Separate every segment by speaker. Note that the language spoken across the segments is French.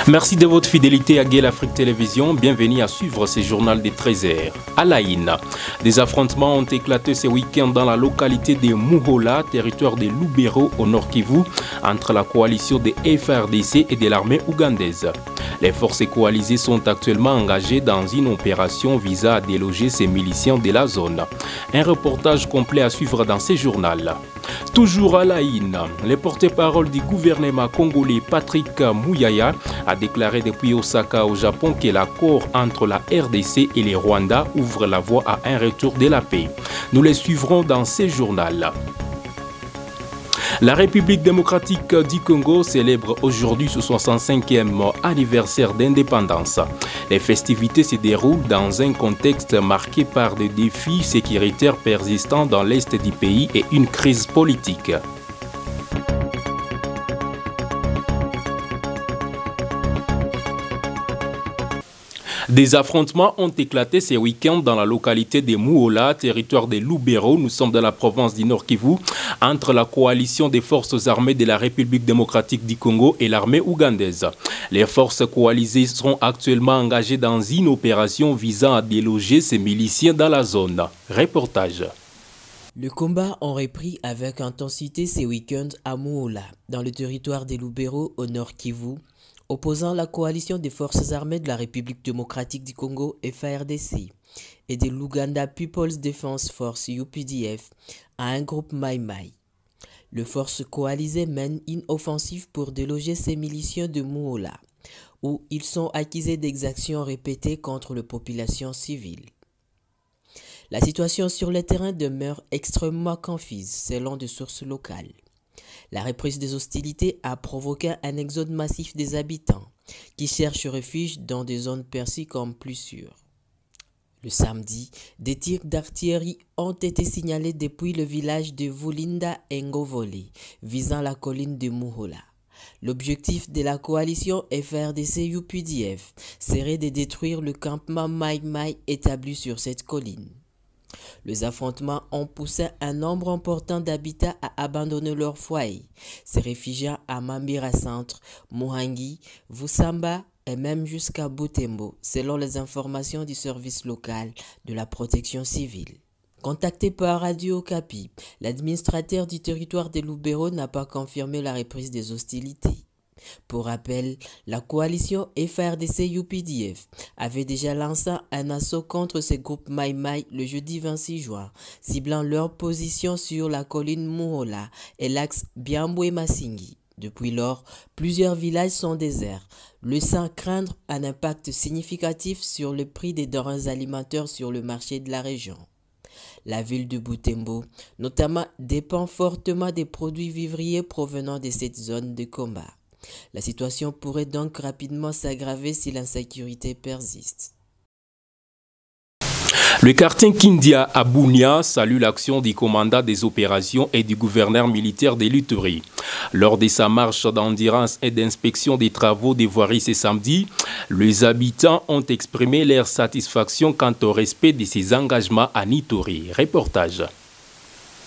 Speaker 1: Merci de votre fidélité à Gale Afrique Télévision. Bienvenue à suivre ce journal des 13h. À Laïn, des affrontements ont éclaté ce week-end dans la localité de Muhola, territoire de Lubero au Nord Kivu, entre la coalition des FARDC et de l'armée ougandaise. Les forces coalisées sont actuellement engagées dans une opération visant à déloger ces miliciens de la zone. Un reportage complet à suivre dans ce journal. Toujours à Laïn, le porte-parole du gouvernement congolais Patrick Muyaya a déclaré depuis Osaka au Japon que l'accord entre la RDC et les Rwandais ouvre la voie à un retour de la paix. Nous les suivrons dans ce journal. La République démocratique du Congo célèbre aujourd'hui son 65e anniversaire d'indépendance. Les festivités se déroulent dans un contexte marqué par des défis sécuritaires persistants dans l'est du pays et une crise politique. Des affrontements ont éclaté ce week-end dans la localité de Muhola, territoire de Lubero, nous sommes dans la province du Nord Kivu, entre la coalition des forces armées de la République démocratique du Congo et l'armée ougandaise. Les forces coalisées sont actuellement engagées dans une opération visant à déloger ces miliciens dans la zone. Reportage.
Speaker 2: Le combat ont repris avec intensité ce week-end à Muhola, dans le territoire de Lubero au Nord Kivu, opposant la coalition des forces armées de la République démocratique du Congo FARDC et de l'Uganda People's Defense Force UPDF à un groupe Mai Mai. Les forces coalisées mènent une offensive pour déloger ces miliciens de Muhola, où ils sont accusés d'exactions répétées contre la population civile. La situation sur le terrain demeure extrêmement confuse selon des sources locales. La reprise des hostilités a provoqué un exode massif des habitants qui cherchent refuge dans des zones perçues comme plus sûres. Le samedi, des tirs d'artillerie ont été signalés depuis le village de Vulinda Ngovole, visant la colline de Muhola. L'objectif de la coalition FARDC-UPDF serait de détruire le campement Mai Mai établi sur cette colline. Les affrontements ont poussé un nombre important d'habitants à abandonner leur foyer, se réfugiant à Mambira Centre, Muhangi, Vusamba et même jusqu'à Butembo, selon les informations du service local de la protection civile. Contacté par Radio Okapi, l'administrateur du territoire de Lubero n'a pas confirmé la reprise des hostilités. Pour rappel, la coalition FARDC-UPDF avait déjà lancé un assaut contre ces groupes Mai Mai le jeudi 26 juin, ciblant leur position sur la colline Muhola et l'axe Byambwe-Masingi. Depuis lors, plusieurs villages sont déserts, laissant craindre un impact significatif sur le prix des denrées alimentaires sur le marché de la région. La ville de Butembo, notamment, dépend fortement des produits vivriers provenant de cette zone de combat. La situation pourrait donc rapidement s'aggraver si l'insécurité persiste.
Speaker 1: Le quartier Kindia à Bunia salue l'action du commandant des opérations et du gouverneur militaire de l'Ituri. Lors de sa marche d'endurance et d'inspection des travaux des voiries ce samedi, les habitants ont exprimé leur satisfaction quant au respect de ses engagements à Ituri. Reportage.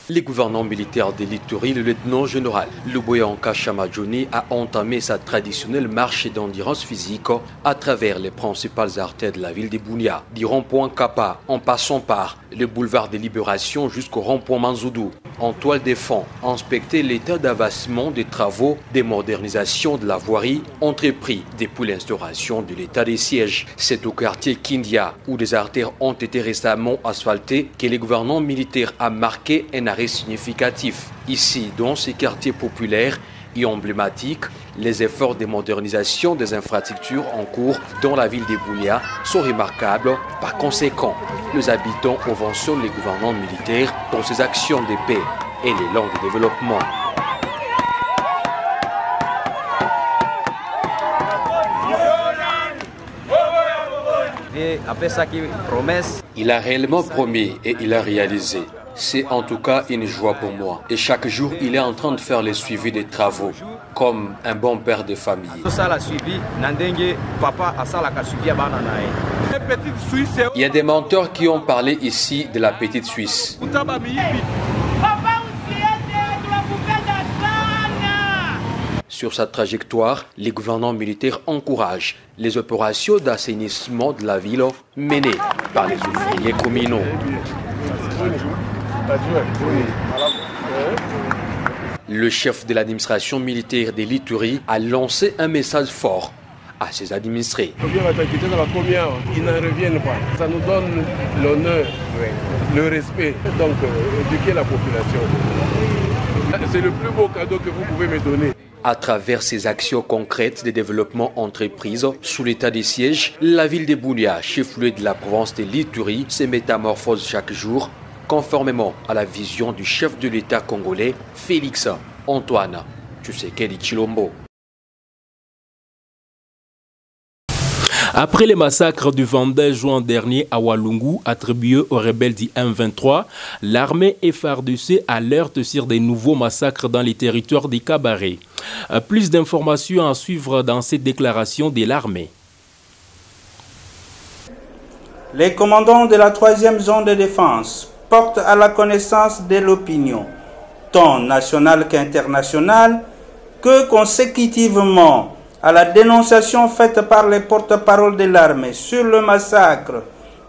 Speaker 3: Le gouverneur militaire de l'Ituri, le lieutenant-général Luboyanka Chamadjoni, a entamé sa traditionnelle marche d'endurance physique à travers les principales artères de la ville de Bunia, du rond-point Kappa en passant par le boulevard de Libération jusqu'au rond-point Manzoudou. En toile de fond, inspecter l'état d'avancement des travaux de modernisation de la voirie entrepris depuis l'instauration de l'état des sièges. C'est au quartier Kindia, où des artères ont été récemment asphaltées, que le gouvernement militaire a marqué un arrêt significatif. Ici, dans ces quartiers populaires et emblématiques, les efforts de modernisation des infrastructures en cours dans la ville de Bunia sont remarquables. Par conséquent, les habitants ovationnent le gouvernement militaire pour ses actions de paix et l'élan de développement. Il a réellement promis et il a réalisé. C'est en tout cas une joie pour moi. Et chaque jour, il est en train de faire le suivi des travaux, comme un bon père de famille. Il y a des menteurs qui ont parlé ici de la petite Suisse. Sur sa trajectoire, les gouvernants militaires encouragent les opérations d'assainissement de la ville menées par les ouvriers communaux. Le chef de l'administration militaire de l'Ituri a lancé un message fort à ses administrés.
Speaker 4: Ils n'en reviennent pas. Ça nous donne l'honneur, le respect. Donc, éduquer la population. C'est le plus beau cadeau que vous pouvez me donner.
Speaker 3: À travers ces actions concrètes de développement entreprises, sous l'état de siège, la ville de Bunia, chef-lieu de la province de l'Ituri, se métamorphose chaque jour, conformément à la vision du chef de l'État congolais, Félix Antoine Tshisekedi Tshilombo.
Speaker 1: Après les massacres du 22 juin dernier à Walungu, attribués aux rebelles du M23, l'armée FARDC alerte sur des nouveaux massacres dans les territoires des Kabaré. Plus d'informations à suivre dans cette déclaration de l'armée.
Speaker 5: Les commandants de la 3e zone de défense portent à la connaissance de l'opinion, tant nationale qu'internationale, que consécutivement à la dénonciation faite par les porte-paroles de l'armée sur le massacre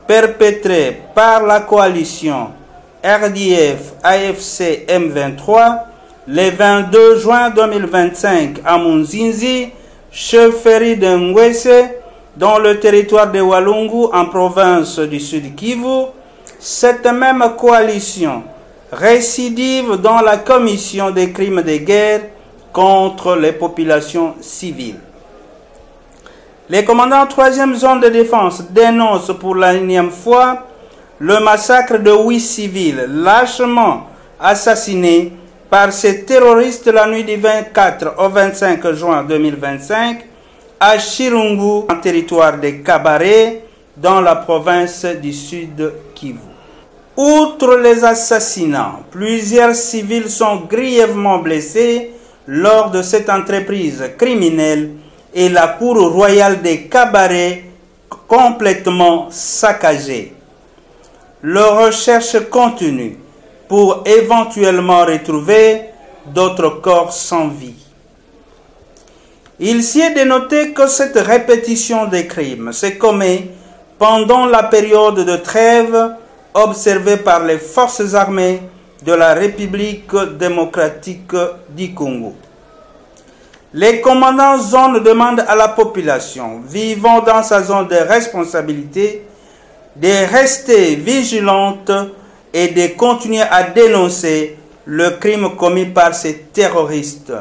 Speaker 5: perpétré par la coalition RDF AFC M23 le 22 juin 2025 à Munzinzi, chefferie de Ngwese, dans le territoire de Walungu en province du Sud Kivu, cette même coalition récidive dans la commission des crimes de guerre contre les populations civiles. Les commandants 3e zone de défense dénoncent pour la 1e fois le massacre de 8 civils lâchement assassinés par ces terroristes la nuit du 24 au 25 juin 2025 à Chirungu, en territoire de Kabaré, dans la province du Sud Kivu. Outre les assassinats, plusieurs civils sont grièvement blessés lors de cette entreprise criminelle et la cour royale des Kabaré complètement saccagée. Leur recherche continue pour éventuellement retrouver d'autres corps sans vie. Il s'y est de noter que cette répétition des crimes s'est commise pendant la période de trêve observée par les forces armées de la République démocratique du Congo. Les commandants zone demandent à la population vivant dans sa zone de responsabilité de rester vigilante et de continuer à dénoncer le crime commis par ces terroristes.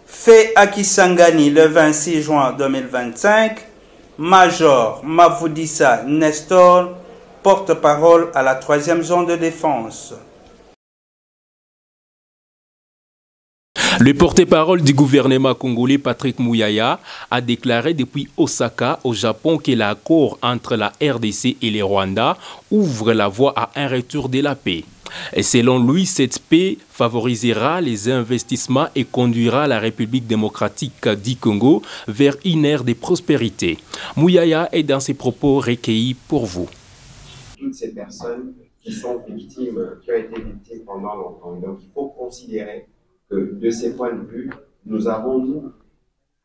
Speaker 5: Fait à Kisangani le 26 juin 2025, Major Mavoudissa Nestor, porte-parole à la 3e zone de défense.
Speaker 1: Le porte-parole du gouvernement congolais Patrick Mouyaya a déclaré depuis Osaka au Japon que l'accord entre la RDC et le Rwanda ouvre la voie à un retour de la paix. Et selon lui, cette paix favorisera les investissements et conduira la République démocratique du Congo vers une ère de prospérité. Mouyaya est dans ses propos recueillis pour vous.
Speaker 6: Toutes ces personnes qui sont victimes, qui ont été victimes pendant longtemps. Donc il faut considérer que de ces points de vue, nous avons, nous,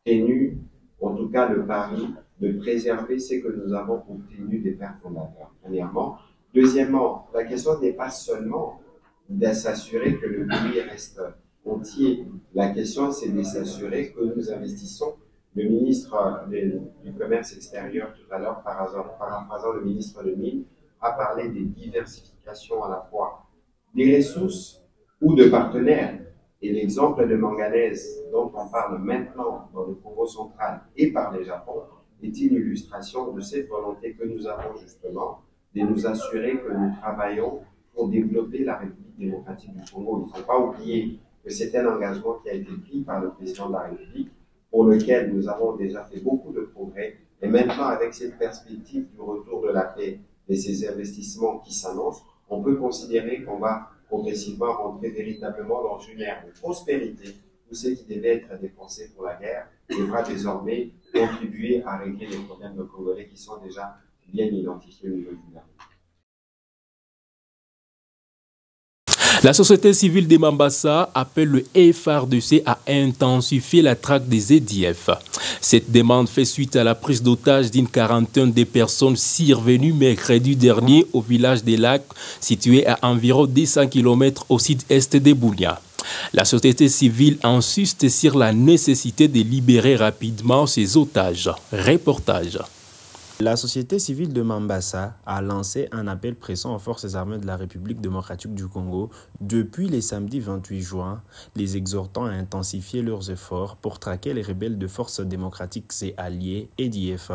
Speaker 6: tenu, en tout cas le pari, de préserver ce que nous avons obtenu des pères fondateurs, premièrement. Deuxièmement, la question n'est pas seulement de s'assurer que le pays reste entier. La question, c'est de s'assurer que nous investissons. Le ministre du Commerce extérieur, tout à l'heure, paraphrasant le ministre de Mines, a parlé des diversifications à la fois des ressources ou de partenaires. Et l'exemple de manganèse dont on parle maintenant dans le Congo central et par le Japon est une illustration de cette volonté que nous avons justement de nous assurer que nous travaillons pour développer la République démocratique du Congo. Il ne faut pas oublier que c'est un engagement qui a été pris par le président de la République, pour lequel nous avons déjà fait beaucoup de progrès. Et maintenant, avec cette perspective du retour de la paix et ces investissements qui s'annoncent, on peut considérer qu'on va progressivement rentrer véritablement dans une ère de prospérité où ce qui devait être dépensé pour la guerre devra désormais contribuer à régler les problèmes de Congolais qui sont déjà bien identifiés au niveau du gouvernement.
Speaker 1: La société civile de Mambasa appelle le FARDC à intensifier la traque des EDF. Cette demande fait suite à la prise d'otage d'une quarantaine de personnes survenues mercredi dernier au village des Lacs, situé à environ 200 km au sud-est de Bunia. La société civile insiste sur la nécessité de libérer rapidement ces otages. Reportage.
Speaker 7: La société civile de Mambasa a lancé un appel pressant aux forces armées de la République démocratique du Congo depuis les samedis 28 juin, les exhortant à intensifier leurs efforts pour traquer les rebelles de forces démocratiques et alliées EDF.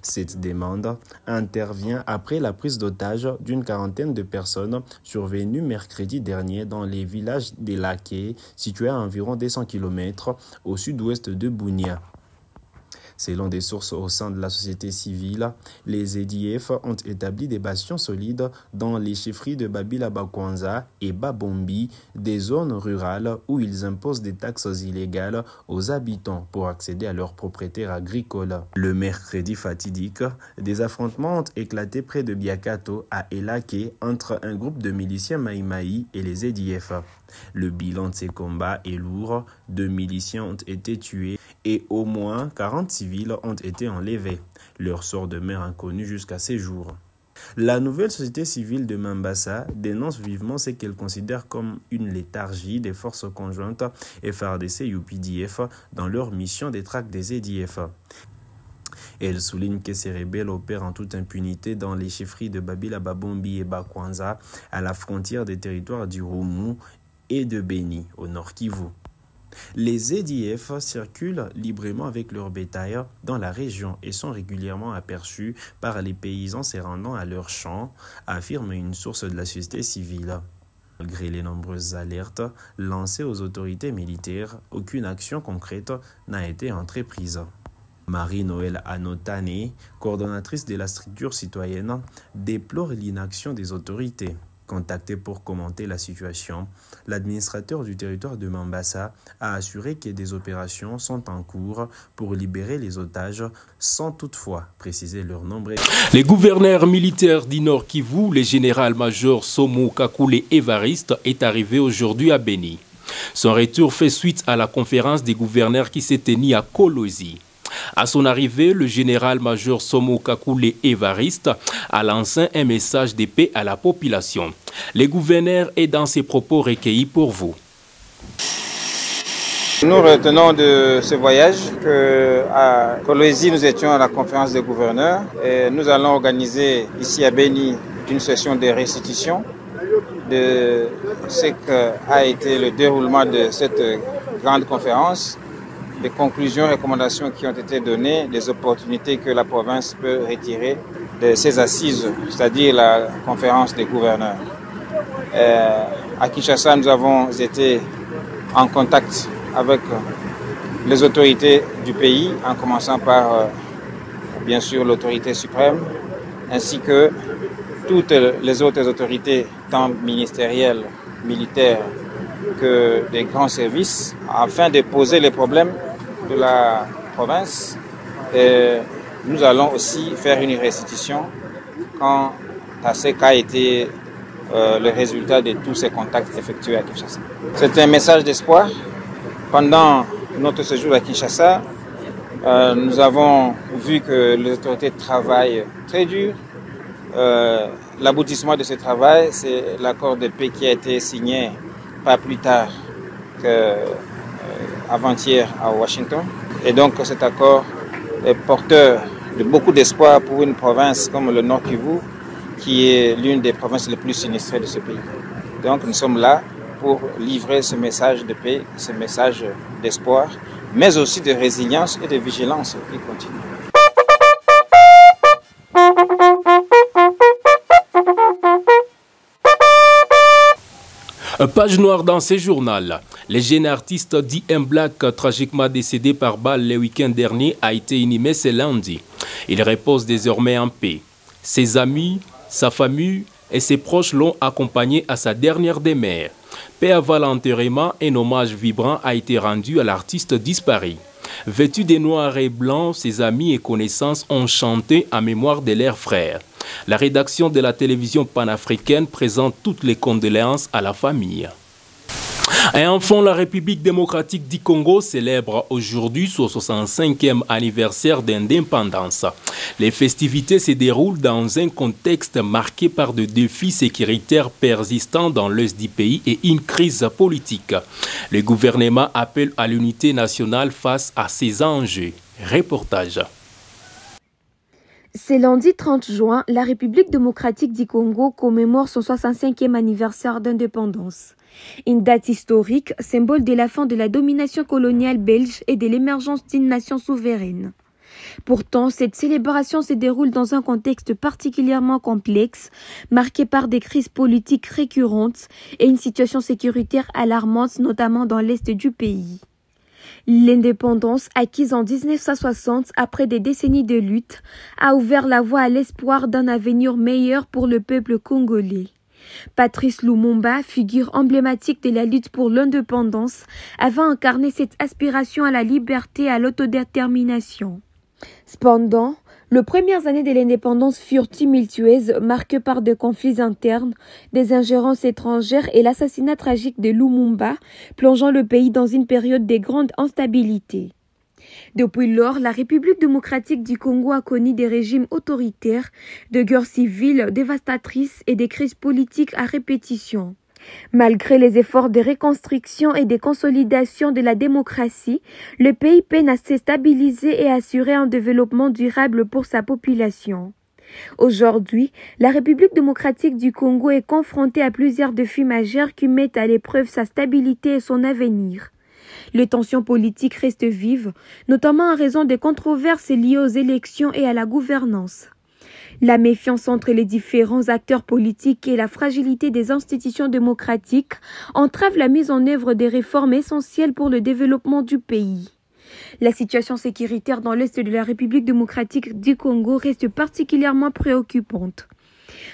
Speaker 7: Cette demande intervient après la prise d'otage d'une quarantaine de personnes survenues mercredi dernier dans les villages des Laquais, situés à environ 200 km au sud-ouest de Bunia. Selon des sources au sein de la société civile, les EDF ont établi des bastions solides dans les chefferies de Babila Bakwanza et Babombi, des zones rurales où ils imposent des taxes illégales aux habitants pour accéder à leurs propriétés agricoles. Le mercredi fatidique, des affrontements ont éclaté près de Biakato à Elake entre un groupe de miliciens Maïmaï et les EDF. Le bilan de ces combats est lourd, 2 miliciens ont été tués et au moins 40 civils ont été enlevés. Leur sort demeure inconnu jusqu'à ces jours. La nouvelle société civile de Mambasa dénonce vivement ce qu'elle considère comme une léthargie des forces conjointes FARDC et UPDF dans leur mission de traque des EDF. Elle souligne que ces rebelles opèrent en toute impunité dans les chefferies de Babila Babombi et Bakwanza, à la frontière des territoires du Roumou et de Beni, au nord Kivu. Les EDF circulent librement avec leur bétail dans la région et sont régulièrement aperçus par les paysans se rendant à leurs champs, affirme une source de la société civile. Malgré les nombreuses alertes lancées aux autorités militaires, aucune action concrète n'a été entreprise. Marie-Noël Anotane, coordonnatrice de la structure citoyenne, déplore l'inaction des autorités. Contacté pour commenter la situation, l'administrateur du territoire de Mambasa a assuré que des opérations sont en cours pour libérer les otages sans toutefois préciser leur nombre.
Speaker 1: Les gouverneurs militaires du Nord Kivu, le général-major Somo Kakule Evariste, est arrivé aujourd'hui à Beni. Son retour fait suite à la conférence des gouverneurs qui s'est tenue à Kolosi. À son arrivée, le général-major Somo Kakule Evariste a lancé un message de paix à la population. Le gouverneur est dans ses propos recueillis pour vous.
Speaker 8: Nous retenons de ce voyage qu'à Kolosi, nous étions à la conférence des gouverneurs et nous allons organiser ici à Beni une session de restitution de ce qu'a été le déroulement de cette grande conférence, des conclusions et recommandations qui ont été données, des opportunités que la province peut retirer de ses assises, c'est-à-dire la conférence des gouverneurs. À Kinshasa, nous avons été en contact avec les autorités du pays, en commençant par, bien sûr, l'autorité suprême, ainsi que toutes les autres autorités, tant ministérielles, militaires, que des grands services, afin de poser les problèmes de la province. Et nous allons aussi faire une restitution quant à ce qu'a été le résultat de tous ces contacts effectués à Kinshasa. C'est un message d'espoir. Pendant notre séjour à Kinshasa, nous avons vu que les autorités travaillent très dur. L'aboutissement de ce travail, c'est l'accord de paix qui a été signé pas plus tard qu'avant-hier à Washington. Et donc cet accord est porteur de beaucoup d'espoir pour une province comme le Nord Kivu, qui est l'une des provinces les plus sinistrées de ce pays. Donc nous sommes là pour livrer ce message de paix, ce message d'espoir, mais aussi de résilience et de vigilance qui continue.
Speaker 1: Page noire dans ce journal. Le jeune artiste D.M. Black, tragiquement décédé par balle le week-end dernier, a été inhumé ce lundi. Il repose désormais en paix. Ses amis, sa famille et ses proches l'ont accompagné à sa dernière demeure. Paix avant l'enterrement, un hommage vibrant a été rendu à l'artiste disparu. Vêtu de noir et blanc, ses amis et connaissances ont chanté en mémoire de leurs frères. La rédaction de la télévision panafricaine présente toutes les condoléances à la famille. Et enfin, la République démocratique du Congo célèbre aujourd'hui son 65e anniversaire d'indépendance. Les festivités se déroulent dans un contexte marqué par des défis sécuritaires persistants dans l'est du pays et une crise politique. Le gouvernement appelle à l'unité nationale face à ces enjeux. Reportage.
Speaker 9: C'est lundi 30 juin, la République démocratique du Congo commémore son 65e anniversaire d'indépendance. Une date historique, symbole de la fin de la domination coloniale belge et de l'émergence d'une nation souveraine. Pourtant, cette célébration se déroule dans un contexte particulièrement complexe, marqué par des crises politiques récurrentes et une situation sécuritaire alarmante, notamment dans l'est du pays. L'indépendance, acquise en 1960 après des décennies de lutte, a ouvert la voie à l'espoir d'un avenir meilleur pour le peuple congolais. Patrice Lumumba, figure emblématique de la lutte pour l'indépendance, avait incarné cette aspiration à la liberté et à l'autodétermination. Cependant, les premières années de l'indépendance furent tumultueuses, marquées par des conflits internes, des ingérences étrangères et l'assassinat tragique de Lumumba, plongeant le pays dans une période de grande instabilité. Depuis lors, la République démocratique du Congo a connu des régimes autoritaires, de guerres civiles dévastatrices et des crises politiques à répétition. Malgré les efforts de reconstruction et de consolidation de la démocratie, le pays peine à se stabiliser et à assurer un développement durable pour sa population. Aujourd'hui, la République démocratique du Congo est confrontée à plusieurs défis majeurs qui mettent à l'épreuve sa stabilité et son avenir. Les tensions politiques restent vives, notamment en raison des controverses liées aux élections et à la gouvernance. La méfiance entre les différents acteurs politiques et la fragilité des institutions démocratiques entravent la mise en œuvre des réformes essentielles pour le développement du pays. La situation sécuritaire dans l'est de la République démocratique du Congo reste particulièrement préoccupante.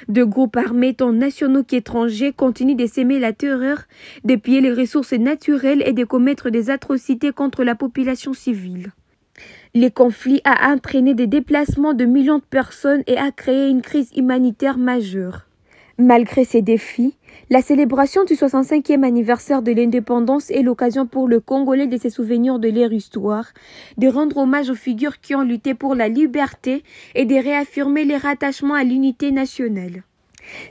Speaker 9: De groupes armés tant nationaux qu'étrangers continuent de s'aimer la terreur, de piller les ressources naturelles et de commettre des atrocités contre la population civile. Les conflits ont entraîné des déplacements de millions de personnes et a créé une crise humanitaire majeure. Malgré ces défis, la célébration du 65e anniversaire de l'indépendance est l'occasion pour le Congolais de se souvenir de leur histoire, de rendre hommage aux figures qui ont lutté pour la liberté et de réaffirmer leur attachement à l'unité nationale.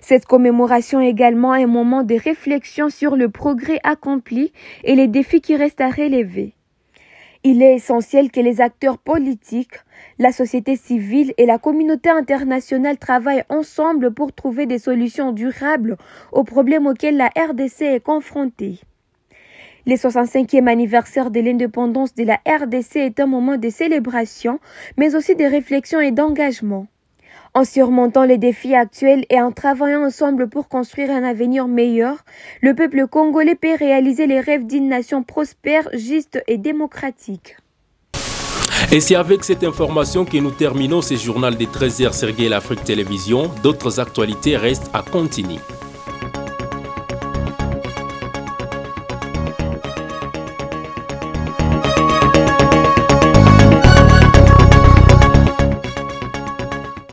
Speaker 9: Cette commémoration est également un moment de réflexion sur le progrès accompli et les défis qui restent à relever. Il est essentiel que les acteurs politiques, la société civile et la communauté internationale travaillent ensemble pour trouver des solutions durables aux problèmes auxquels la RDC est confrontée. Le 65e anniversaire de l'indépendance de la RDC est un moment de célébration, mais aussi de réflexion et d'engagement. En surmontant les défis actuels et en travaillant ensemble pour construire un avenir meilleur, le peuple congolais peut réaliser les rêves d'une nation prospère, juste et démocratique.
Speaker 1: Et c'est avec cette information que nous terminons ce journal des 13h Sergueï l'Afrique Télévision. D'autres actualités restent à continuer.